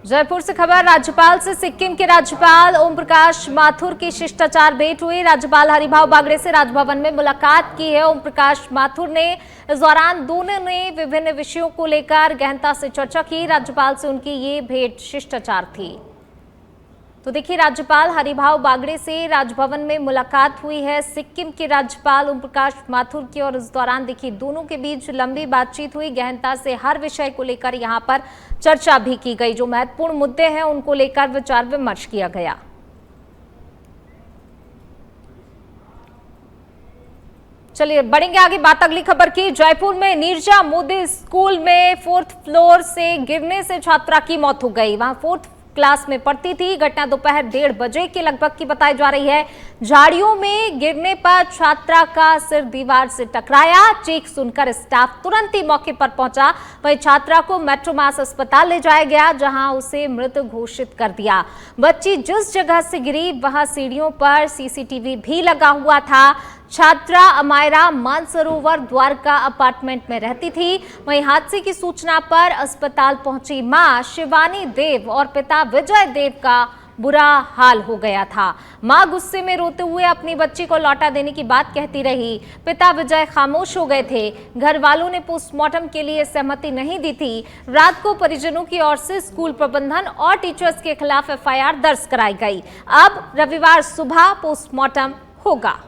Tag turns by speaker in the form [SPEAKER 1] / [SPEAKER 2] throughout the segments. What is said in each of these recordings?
[SPEAKER 1] जयपुर से खबर। राज्यपाल से सिक्किम के राज्यपाल ओम प्रकाश माथुर की शिष्टाचार भेंट हुई। राज्यपाल हरिभाव बागड़े से राजभवन में मुलाकात की है ओम प्रकाश माथुर ने। इस दौरान दोनों ने विभिन्न विषयों को लेकर गहनता से चर्चा की। राज्यपाल से उनकी ये भेंट शिष्टाचार थी। तो देखिए, राज्यपाल हरिभाव बागड़े से राजभवन में मुलाकात हुई है सिक्किम के राज्यपाल ओम प्रकाश माथुर की, और इस दौरान देखिए दोनों के बीच लंबी बातचीत हुई। गहनता से हर विषय को लेकर यहां पर चर्चा भी की गई। जो महत्वपूर्ण मुद्दे हैं उनको लेकर विचार विमर्श किया गया। चलिए बढ़ेंगे आगे बात अगली खबर की। जयपुर में नीरजा मोदी स्कूल में 4th फ्लोर से गिरने से छात्रा की मौत हो गई। वहां 4th क्लास में पढ़ती थी। घटना दोपहर 1:30 बजे के लगभग की बताई जा रही है। झाड़ियों में गिरने पर छात्रा का सिर दीवार से टकराया। चीख सुनकर स्टाफ तुरंत ही मौके पर पहुंचा। वहीं छात्रा को मेट्रोमास अस्पताल ले जाया गया, जहां उसे मृत घोषित कर दिया। बच्ची जिस जगह से गिरी वहां सीढ़ियों पर सीसीटीवी भी लगा हुआ था। छात्रा अमायरा मानसरोवर द्वारका अपार्टमेंट में रहती थी। वहीं हादसे की सूचना पर अस्पताल पहुंची मां शिवानी देव और पिता विजय देव का बुरा हाल हो गया था। मां गुस्से में रोते हुए अपनी बच्ची को लौटा देने की बात कहती रही। पिता विजय खामोश हो गए थे। घर वालों ने पोस्टमार्टम के लिए सहमति नहीं दी थी। रात को परिजनों की ओर से स्कूल प्रबंधन और टीचर्स के खिलाफ FIR दर्ज कराई गई। अब रविवार सुबह पोस्टमार्टम होगा।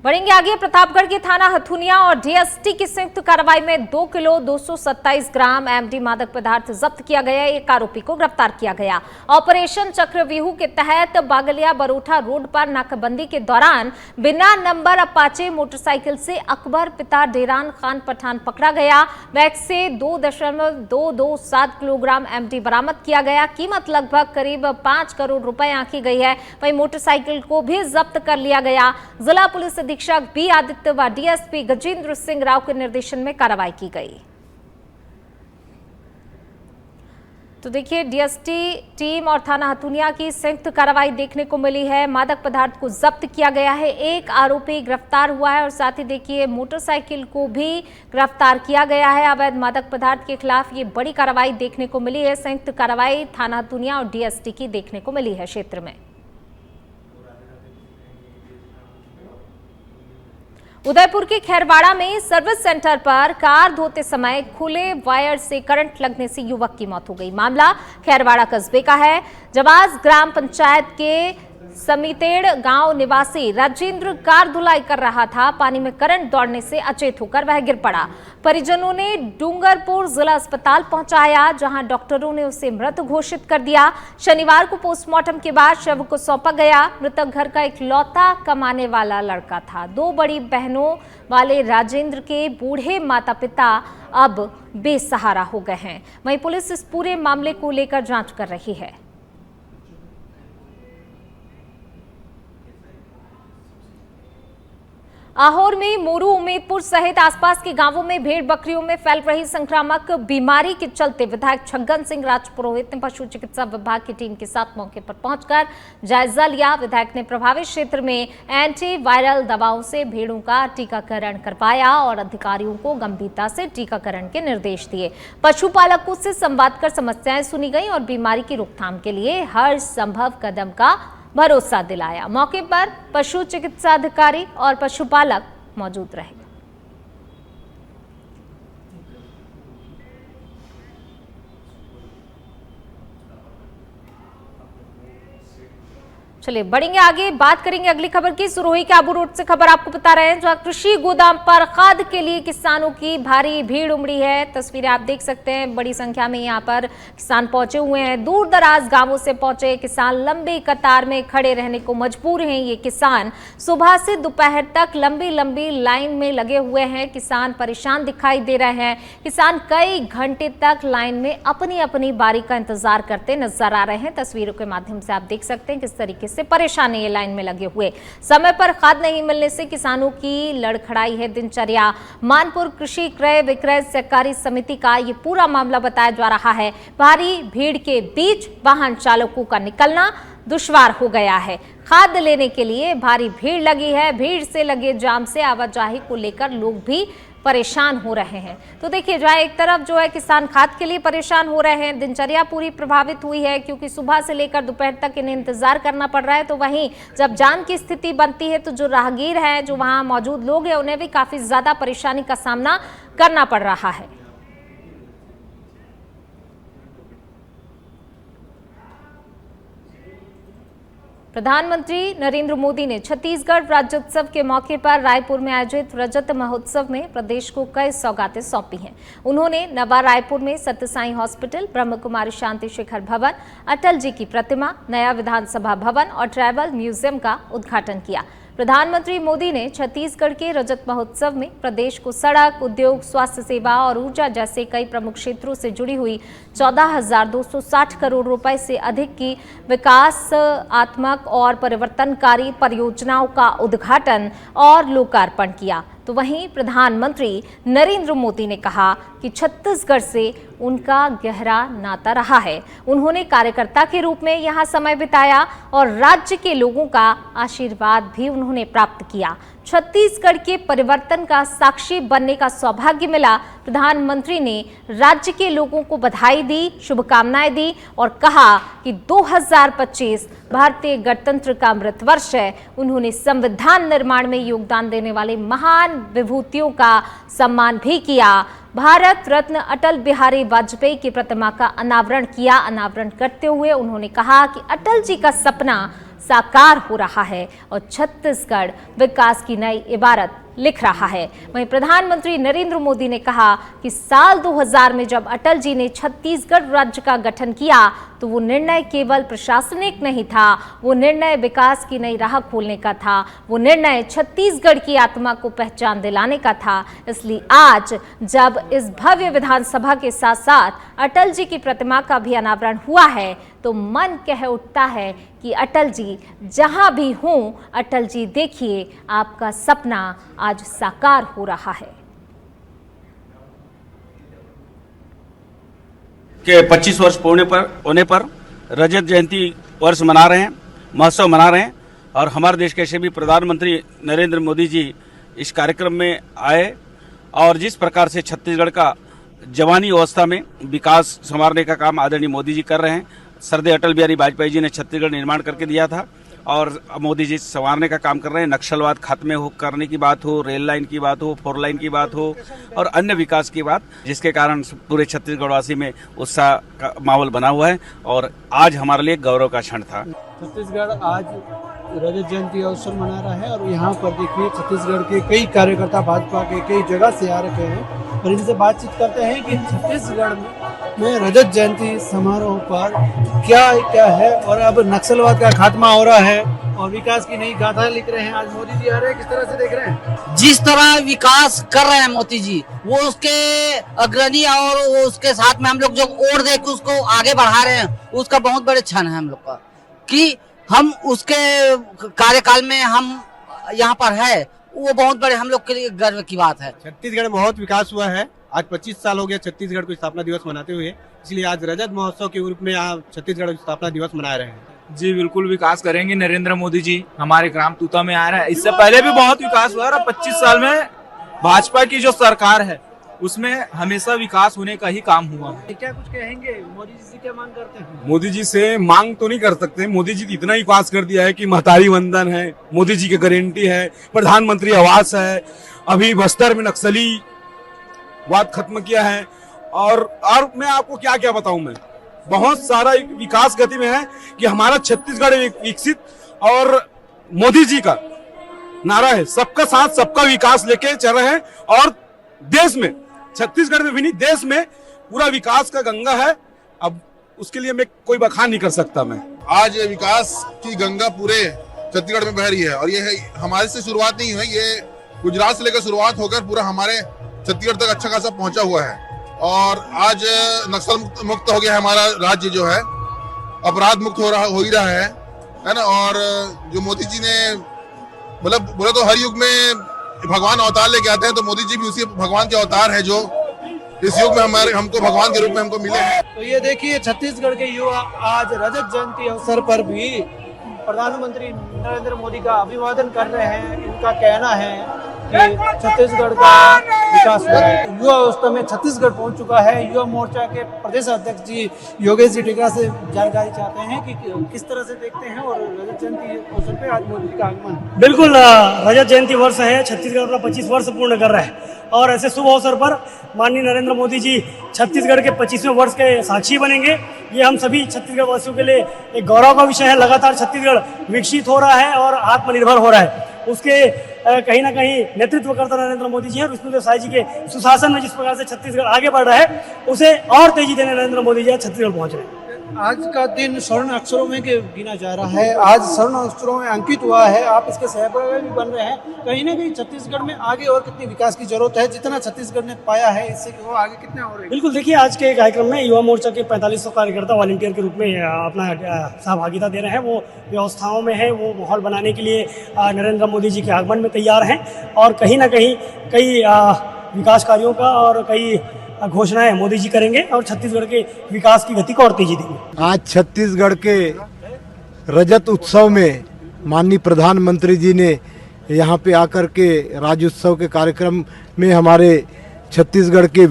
[SPEAKER 1] बढ़ेंगे आगे। प्रतापगढ़ के थाना हथुनिया और DST की संयुक्त कार्रवाई में 2 किलो 227 ग्राम MD मादक पदार्थ जब्त किया गया। एक आरोपी को गिरफ्तार किया गया। ऑपरेशन चक्रव्यूह के तहत बागलिया बरोठा रोड पर नाकाबंदी के दौरान बिना नंबर अपाचे मोटरसाइकिल से अकबर पिता डेरान खान पठान पकड़ा गया। बैग से 2.227 किलोग्राम MD बरामद किया गया। कीमत लगभग करीब 5 करोड़ रुपए आंकी गई है। वहीं मोटरसाइकिल को भी जब्त कर लिया गया। जिला पुलिस अधीक्षक B आदित्य व DSP गजेंद्र सिंह राव के निर्देशन में कार्रवाई की गई। तो देखिए, DST टीम और थाना हथुनिया की संयुक्त कार्रवाई देखने को मिली है। मादक पदार्थ को जब्त किया गया है। एक आरोपी गिरफ्तार हुआ है और साथ ही देखिए मोटरसाइकिल को भी गिरफ्तार किया गया है। अवैध मादक पदार्थ के खिलाफ ये बड़ी कार्रवाई देखने को मिली है। संयुक्त कार्रवाई थाना हथुनिया और DST की देखने को मिली है क्षेत्र में। उदयपुर के खैरवाड़ा में सर्विस सेंटर पर कार धोते समय खुले वायर से करंट लगने से युवक की मौत हो गई। मामला खैरवाड़ा कस्बे का है। जवास ग्राम पंचायत के समीतेड़ गांव निवासी राजेंद्र कार धुलाई कर रहा था। पानी में करंट दौड़ने से अचेत होकर वह गिर पड़ा। परिजनों ने डूंगरपुर जिला अस्पताल पहुंचाया, जहां डॉक्टरों ने उसे मृत घोषित कर दिया। शनिवार को पोस्टमार्टम के बाद शव को सौंपा गया। मृतक घर का इकलौता कमाने वाला लड़का था। 2 बड़ी बहनों वाले राजेंद्र के बूढ़े माता पिता अब बेसहारा हो गए हैं। वहीं पुलिस इस पूरे मामले को लेकर जांच कर रही है। आहोर में मोरू उम्मेदपुर सहित आसपास के गांवों में भेड़ बकरियों में फैल रही संक्रामक बीमारी के चलते विधायक छगन सिंह राजपुरोहित ने पशु चिकित्सा विभाग की टीम के साथ मौके पर पहुंचकर जायजा लिया। विधायक ने प्रभावित क्षेत्र में एंटीवायरल दवाओं से भेड़ों का टीकाकरण करवाया और अधिकारियों को गंभीरता से टीकाकरण के निर्देश दिए। पशुपालकों से संवाद कर समस्याएं सुनी गई और बीमारी की रोकथाम के लिए हर संभव कदम का भरोसा दिलाया। मौके पर पशु चिकित्सा अधिकारी और पशुपालक मौजूद रहे। चलिए बढ़ेंगे आगे, बात करेंगे अगली खबर की। सुरोही के आबू रोड से खबर आपको बता रहे हैं, जहां कृषि गोदाम पर खाद के लिए किसानों की भारी भीड़ उमड़ी है। तस्वीरें आप देख सकते हैं, बड़ी संख्या में यहां पर किसान पहुंचे हुए हैं। दूर दराज गांवों से पहुंचे किसान लंबी कतार में खड़े रहने को मजबूर हैं। ये किसान सुबह से दोपहर तक लंबी लंबी लाइन में लगे हुए हैं। किसान परेशान दिखाई दे रहे हैं। किसान कई घंटे तक लाइन में अपनी अपनी बारी का इंतजार करते नजर आ रहे हैं। तस्वीरों के माध्यम से आप देख सकते हैं किस तरीके से परेशान है ये लाइन में लगे हुए। समय पर खाद नहीं मिलने से किसानों की लड़खड़ाई है दिनचर्या। मानपुर कृषि क्रय विक्रय सहकारी समिति का ये पूरा मामला बताया जा रहा है। भारी भीड़ के बीच वाहन चालकों का निकलना दुश्वार हो गया है। खाद लेने के लिए भारी भीड़ लगी है। भीड़ से लगे जाम से आवाजाही को लेकर लोग भी परेशान हो रहे हैं। तो देखिए, जहाँ एक तरफ जो है किसान खाद के लिए परेशान हो रहे हैं, दिनचर्या पूरी प्रभावित हुई है क्योंकि सुबह से लेकर दोपहर तक इन्हें इंतजार करना पड़ रहा है। तो वहीं जब जाम की स्थिति बनती है तो जो राहगीर हैं, जो वहां मौजूद लोग हैं, उन्हें भी काफी ज्यादा परेशानी का सामना करना पड़ रहा है। प्रधानमंत्री नरेंद्र मोदी ने छत्तीसगढ़ राज्योत्सव के मौके पर रायपुर में आयोजित रजत महोत्सव में प्रदेश को कई सौगातें सौंपी हैं। उन्होंने नवा रायपुर में सत्य साई हॉस्पिटल, ब्रह्म कुमारी शांति शिखर भवन, अटल जी की प्रतिमा, नया विधानसभा भवन और ट्रैवल म्यूजियम का उद्घाटन किया। प्रधानमंत्री मोदी ने छत्तीसगढ़ के रजत महोत्सव में प्रदेश को सड़क, उद्योग, स्वास्थ्य सेवा और ऊर्जा जैसे कई प्रमुख क्षेत्रों से जुड़ी हुई 14,260 करोड़ रुपए से अधिक की विकासात्मक और परिवर्तनकारी परियोजनाओं का उद्घाटन और लोकार्पण किया। तो वहीं प्रधानमंत्री नरेंद्र मोदी ने कहा कि छत्तीसगढ़ से उनका गहरा नाता रहा है। उन्होंने कार्यकर्ता के रूप में यहाँ समय बिताया और राज्य के लोगों का आशीर्वाद भी उन्होंने प्राप्त किया। छत्तीसगढ़ के परिवर्तन का साक्षी बनने का सौभाग्य मिला। प्रधानमंत्री ने राज्य के लोगों को बधाई दी, शुभकामनाएं दी और कहा कि 2025 भारतीय गणतंत्र का अमृत वर्ष है। उन्होंने संविधान निर्माण में योगदान देने वाले महान विभूतियों का सम्मान भी किया। भारत रत्न अटल बिहारी वाजपेयी की प्रतिमा का अनावरण किया। अनावरण करते हुए उन्होंने कहा कि अटल जी का सपना साकार हो रहा है और छत्तीसगढ़ विकास की नई इबारत लिख रहा है। वहीं प्रधानमंत्री नरेंद्र मोदी ने कहा कि साल 2000 में जब अटल जी ने छत्तीसगढ़ राज्य का गठन किया तो वो निर्णय केवल प्रशासनिक नहीं था, वो निर्णय विकास की नई राह खोलने का था, वो निर्णय छत्तीसगढ़ की आत्मा को पहचान दिलाने का था। इसलिए आज जब इस भव्य विधानसभा के साथ साथ अटल जी की प्रतिमा का भी अनावरण हुआ है तो मन कह उठता है कि अटल जी जहां भी हों, अटल जी देखिए आपका सपना आज साकार हो रहा है।
[SPEAKER 2] के 25 वर्ष होने पर रजत जयंती वर्ष मना रहे हैं, महोत्सव मना रहे हैं और हमारे देश के यशस्वी प्रधानमंत्री नरेंद्र मोदी जी इस कार्यक्रम में आए और जिस प्रकार से छत्तीसगढ़ का जवानी अवस्था में विकास संवारने का काम आदरणीय मोदी जी कर रहे हैं। सरदे अटल बिहारी वाजपेयी जी ने छत्तीसगढ़ निर्माण करके दिया था और मोदी जी संवारने का काम कर रहे हैं। नक्सलवाद खात्मे करने की बात हो, रेल लाइन की बात हो, 4 लाइन की बात हो और अन्य विकास की बात, जिसके कारण पूरे छत्तीसगढ़वासी में उत्साह का माहौल बना हुआ है और आज हमारे लिए गौरव का क्षण था।
[SPEAKER 3] छत्तीसगढ़ आज रजत जयंती अवसर मना रहा है और यहाँ पर देखिए छत्तीसगढ़ के कई कार्यकर्ता भाजपा के कई जगह से आ रखे हैं और इनसे बातचीत करते हैं कि छत्तीसगढ़ में रजत जयंती समारोह पर क्या है और अब नक्सलवाद का खात्मा हो रहा है और विकास की नई गाथा लिख रहे हैं। आज मोदी जी आ रहे हैं, किस तरह से देख रहे हैं?
[SPEAKER 4] जिस तरह विकास कर रहे हैं मोदी जी, वो उसके अग्रणी और उसके साथ में हम लोग जो और देख उसको आगे बढ़ा रहे हैं, उसका बहुत बड़े क्षण है हम लोग का कि हम उसके कार्यकाल में हम यहाँ पर है, वो बहुत बड़े हम लोग के लिए गर्व की बात है।
[SPEAKER 3] छत्तीसगढ़ में बहुत विकास हुआ है। आज 25 साल हो गया छत्तीसगढ़ को स्थापना दिवस मनाते हुए, इसलिए आज रजत महोत्सव के रूप में यहाँ छत्तीसगढ़ स्थापना दिवस मना रहे हैं।
[SPEAKER 5] जी बिल्कुल विकास करेंगे। नरेंद्र मोदी जी हमारे ग्राम तूता में आ रहे हैं, इससे पहले भी बहुत विकास हुआ और 25 साल में भाजपा की जो सरकार है उसमें हमेशा विकास होने का ही काम हुआ है।
[SPEAKER 3] क्या कुछ कहेंगे? मोदी जी से क्या मांग करते हैं?
[SPEAKER 6] मोदी जी से मांग तो नहीं कर सकते। मोदी जी इतना ही विकास कर दिया है कि महतारी वंदन है, मोदी जी की गारंटी है, प्रधानमंत्री आवास है, अभी बस्तर में नक्सली वाद खत्म किया है और मैं आपको क्या क्या बताऊं, मैं बहुत सारा विकास गति में है कि हमारा छत्तीसगढ़ विकसित और मोदी जी का नारा है सबका साथ सबका विकास लेके चल रहे हैं और देश में, छत्तीसगढ़ में भी नहीं देश में पूरा विकास का गंगा है। अब उसके लिए मैं कोई बखान नहीं कर सकता। मैं
[SPEAKER 7] आज विकास की गंगा पूरे छत्तीसगढ़ में बह रही है और ये हमारे से शुरुआत नहीं है, ये गुजरात से लेकर शुरुआत होकर पूरा हमारे छत्तीसगढ़ तक अच्छा खासा पहुंचा हुआ है और आज नक्सल मुक्त हो गया है हमारा राज्य, जो है अपराध मुक्त हो ही रहा है ना। और जो मोदी जी ने मतलब बोले तो हर युग में भगवान अवतार लेके आते हैं, तो मोदी जी भी उसी भगवान के अवतार है जो इस युग में हमको भगवान के रूप में हमको मिले हैं।
[SPEAKER 3] तो ये देखिए छत्तीसगढ़ के युवा आज रजत जयंती अवसर पर भी प्रधानमंत्री नरेंद्र मोदी का अभिवादन कर रहे हैं। इनका कहना है कि छत्तीसगढ़ का विकास हो रहा है। युवा अवस्था में छत्तीसगढ़ पहुंच चुका है। युवा मोर्चा के प्रदेश अध्यक्ष जी योगेश जी टिकरा से जानकारी चाहते हैं कि किस तरह से देखते हैं और रजत जयंती अवसर पे आज मोदी जी का आगमन।
[SPEAKER 8] बिल्कुल, रजत जयंती वर्ष है, छत्तीसगढ़ अपना 25 वर्ष पूर्ण कर रहा है और ऐसे शुभ अवसर पर माननीय नरेंद्र मोदी जी छत्तीसगढ़ के 25वें वर्ष के साक्षी बनेंगे। ये हम सभी छत्तीसगढ़ वासियों के लिए एक गौरव का विषय है। लगातार छत्तीसगढ़ विकसित हो रहा है और आत्मनिर्भर हो रहा है। उसके कहीं ना कहीं नेतृत्व करता नरेंद्र मोदी जी और विष्णुदेव साय जी के सुशासन में जिस प्रकार से छत्तीसगढ़ आगे बढ़ रहा है उसे और तेजी देने नरेंद्र मोदी जी छत्तीसगढ़ पहुंच रहे हैं।
[SPEAKER 3] आज का दिन स्वर्ण अक्षरों में गिना जा रहा है। आज स्वर्ण अक्षरों में अंकित हुआ है। आप इसके सहभागी भी बन रहे हैं। कहीं ना कहीं छत्तीसगढ़ में आगे और कितनी विकास की जरूरत है, जितना छत्तीसगढ़ ने पाया है इससे वो आगे कितना और है?
[SPEAKER 8] बिल्कुल, देखिए आज के कार्यक्रम में युवा मोर्चा के 4500 कार्यकर्ता वॉलंटियर के रूप में अपना सहभागिता दे रहे हैं। वो व्यवस्थाओं में है, वो माहौल बनाने के लिए नरेंद्र मोदी जी के आगमन में तैयार हैं और कहीं ना कहीं कई विकास कार्यों का और कई घोषणाएं मोदी जी करेंगे और छत्तीसगढ़ के विकास की गति को और तेजी देंगे।
[SPEAKER 9] आज छत्तीसगढ़ के रजत उत्सव में माननीय प्रधानमंत्री जी ने यहाँ पे आकर के राज्योत्सव के कार्यक्रम में हमारे छत्तीसगढ़ के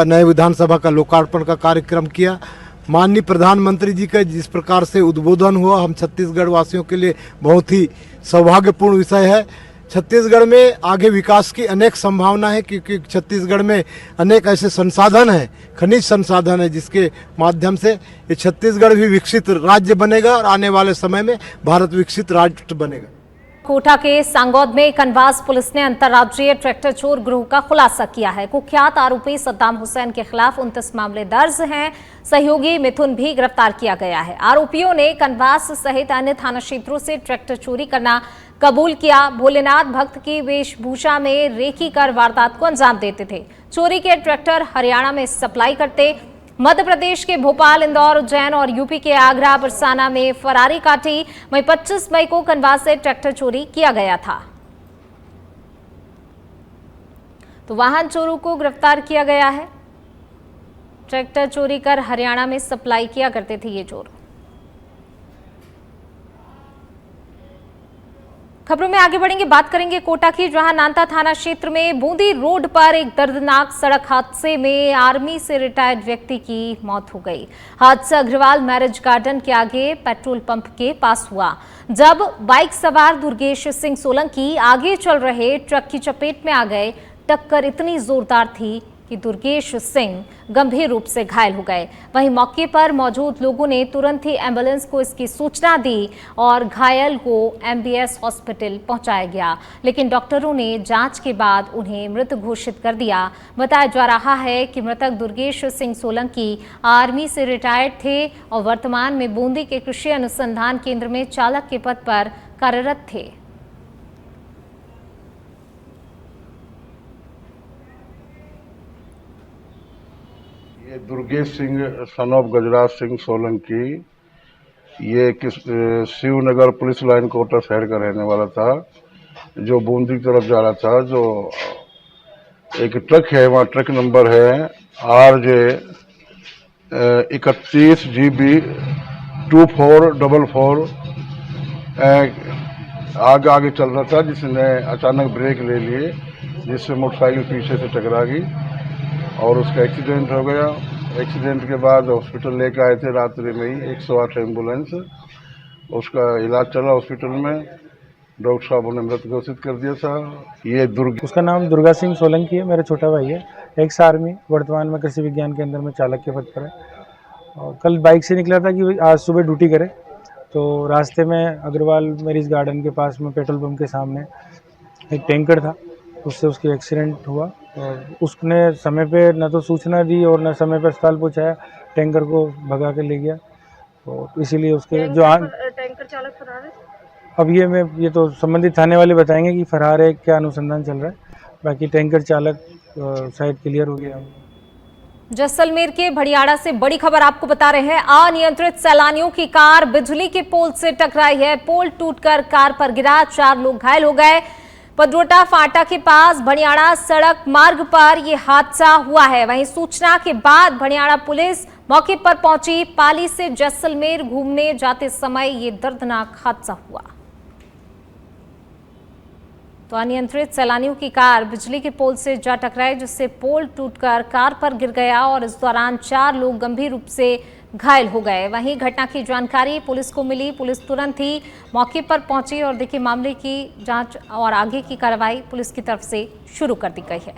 [SPEAKER 9] नए विधानसभा का लोकार्पण का कार्यक्रम किया। माननीय प्रधानमंत्री जी का जिस प्रकार से उद्बोधन हुआ, हम छत्तीसगढ़ वासियों के लिए बहुत ही सौभाग्यपूर्ण विषय है। छत्तीसगढ़ में आगे विकास की अनेक संभावना है क्योंकि छत्तीसगढ़ में अनेक ऐसे संसाधन हैं, खनिज संसाधन है, जिसके माध्यम से ये छत्तीसगढ़ भी विकसित राज्य बनेगा और आने वाले समय में भारत विकसित राष्ट्र बनेगा।
[SPEAKER 1] कोटा के सांगौद में कनवास पुलिस ने अंतर्राज्यीय ट्रैक्टर चोर गिरोह का खुलासा किया है। कुख्यात आरोपी सद्दाम हुसैन के खिलाफ 29 मामले दर्ज हैं। सहयोगी मिथुन भी गिरफ्तार किया गया है। आरोपियों ने कनवास सहित अन्य थाना क्षेत्रों से ट्रैक्टर चोरी करना कबूल किया। भोलेनाथ भक्त की वेशभूषा में रेकी कर वारदात को अंजाम देते थे। चोरी के ट्रैक्टर हरियाणा में सप्लाई करते। मध्य प्रदेश के भोपाल, इंदौर, उज्जैन और यूपी के आगरा, बरसाना में फरारी काटी। वहीं 25 मई को कनवास से ट्रैक्टर चोरी किया गया था। तो वाहन चोरों को गिरफ्तार किया गया है। ट्रैक्टर चोरी कर हरियाणा में सप्लाई किया करते थे ये चोर। खबरों में आगे बढ़ेंगे, बात करेंगे कोटा की, जहां नांता थाना क्षेत्र में बूंदी रोड पर एक दर्दनाक सड़क हादसे में आर्मी से रिटायर्ड व्यक्ति की मौत हो गई। हादसा अग्रवाल मैरिज गार्डन के आगे पेट्रोल पंप के पास हुआ, जब बाइक सवार दुर्गेश सिंह सोलंकी आगे चल रहे ट्रक की चपेट में आ गए। टक्कर इतनी जोरदार थी कि दुर्गेश सिंह गंभीर रूप से घायल हो गए। वहीं मौके पर मौजूद लोगों ने तुरंत ही एम्बुलेंस को इसकी सूचना दी और घायल को एमबीएस हॉस्पिटल पहुंचाया गया, लेकिन डॉक्टरों ने जांच के बाद उन्हें मृत घोषित कर दिया। बताया जा रहा है कि मृतक दुर्गेश सिंह सोलंकी आर्मी से रिटायर्ड थे और वर्तमान में बूंदी के कृषि अनुसंधान केंद्र में चालक के पद पर कार्यरत थे।
[SPEAKER 10] ये दुर्गेश सिंह सन ऑफ गजराज सिंह सोलंकी, ये शिवनगर पुलिस लाइन कोटा शहर का रहने वाला था, जो बूंदी की तरफ जा रहा था। जो एक ट्रक है, वहाँ ट्रक नंबर है RJ 31 GB 2444, आगे चल रहा था, जिसने अचानक ब्रेक ले लिए, जिससे मोटरसाइकिल पीछे से टकरा गई और उसका एक्सीडेंट हो गया। एक्सीडेंट के बाद हॉस्पिटल लेकर आए थे रात्रि में ही 108 एम्बुलेंस, उसका इलाज चला हॉस्पिटल में। डॉक्टर साहब ने मृत घोषित कर दिया था। ये
[SPEAKER 11] उसका नाम दुर्गा सिंह सोलंकी है, मेरा छोटा भाई है, एक्स आर्मी, वर्तमान में कृषि विज्ञान केंद्र में चालक के पद पर है। और कल बाइक से निकला था कि आज सुबह ड्यूटी करे, तो रास्ते में अग्रवाल मैरिज गार्डन के पास में पेट्रोल पंप के सामने एक टैंकर था, उससे उसकी एक्सीडेंट हुआ और उसने समय पे न तो सूचना दी और न समय पे अस्पताल पहुंचाया, टैंकर को भगा के ले गया। तो इसीलिए उसके जो टैंकर चालक फरार है। अब ये तो संबंधित थाने वाले बताएंगे कि फरार है, क्या अनुसंधान चल रहा है। बाकी टैंकर चालक शायद क्लियर हो गया।
[SPEAKER 1] जैसलमेर के भड़ियाड़ा से बड़ी खबर आपको बता रहे हैं। अनियंत्रित सैलानियों की कार बिजली के पोल से टकराई है। पोल टूटकर कार पर गिरा, 4 लोग घायल हो गए। पदरोटा फाटा के पास भणियाड़ा सड़क मार्ग पर यह हादसा हुआ है। वहीं सूचना के बाद भणियाड़ा पुलिस मौके पर पहुंची। पाली से जैसलमेर घूमने जाते समय ये दर्दनाक हादसा हुआ। तो अनियंत्रित सैलानियों की कार बिजली के पोल से जा टकराई, जिससे पोल टूटकर कार पर गिर गया और इस दौरान 4 लोग गंभीर रूप से घायल हो गए। वहीं घटना की जानकारी पुलिस को मिली। पुलिस तुरंत ही मौके पर पहुंची और देखिए मामले की जांच और आगे की कार्रवाई पुलिस की तरफ से शुरू कर दी गई है।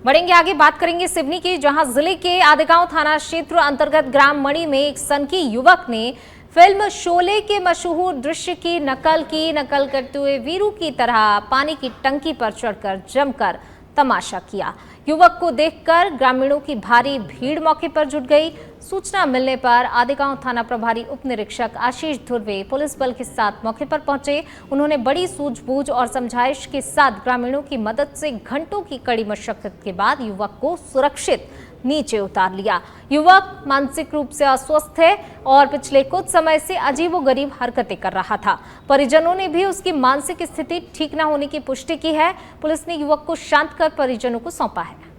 [SPEAKER 1] बढ़ेंगे आगे, बात करेंगे सिवनी की, जहां जिले के आदेगांव थाना क्षेत्र अंतर्गत ग्राम मणि में एक सनकी युवक ने फिल्म शोले के मशहूर दृश्य की नकल करते हुए वीरू की तरह पानी की टंकी पर चढ़कर जमकर तमाशा किया। युवक को देखकर ग्रामीणों की भारी भीड़ मौके पर जुट गई। सूचना मिलने पर आदेगांव थाना प्रभारी उप निरीक्षक आशीष धुर्वे पुलिस बल के साथ मौके पर पहुंचे। उन्होंने बड़ी सूझबूझ और समझाइश के साथ ग्रामीणों की मदद से घंटों की कड़ी मशक्कत के बाद युवक को सुरक्षित नीचे उतार लिया। युवक मानसिक रूप से अस्वस्थ है और पिछले कुछ समय से अजीबोगरीब हरकतें कर रहा था। परिजनों ने भी उसकी मानसिक स्थिति ठीक न होने की पुष्टि की है। पुलिस ने युवक को शांत कर परिजनों को सौंपा है।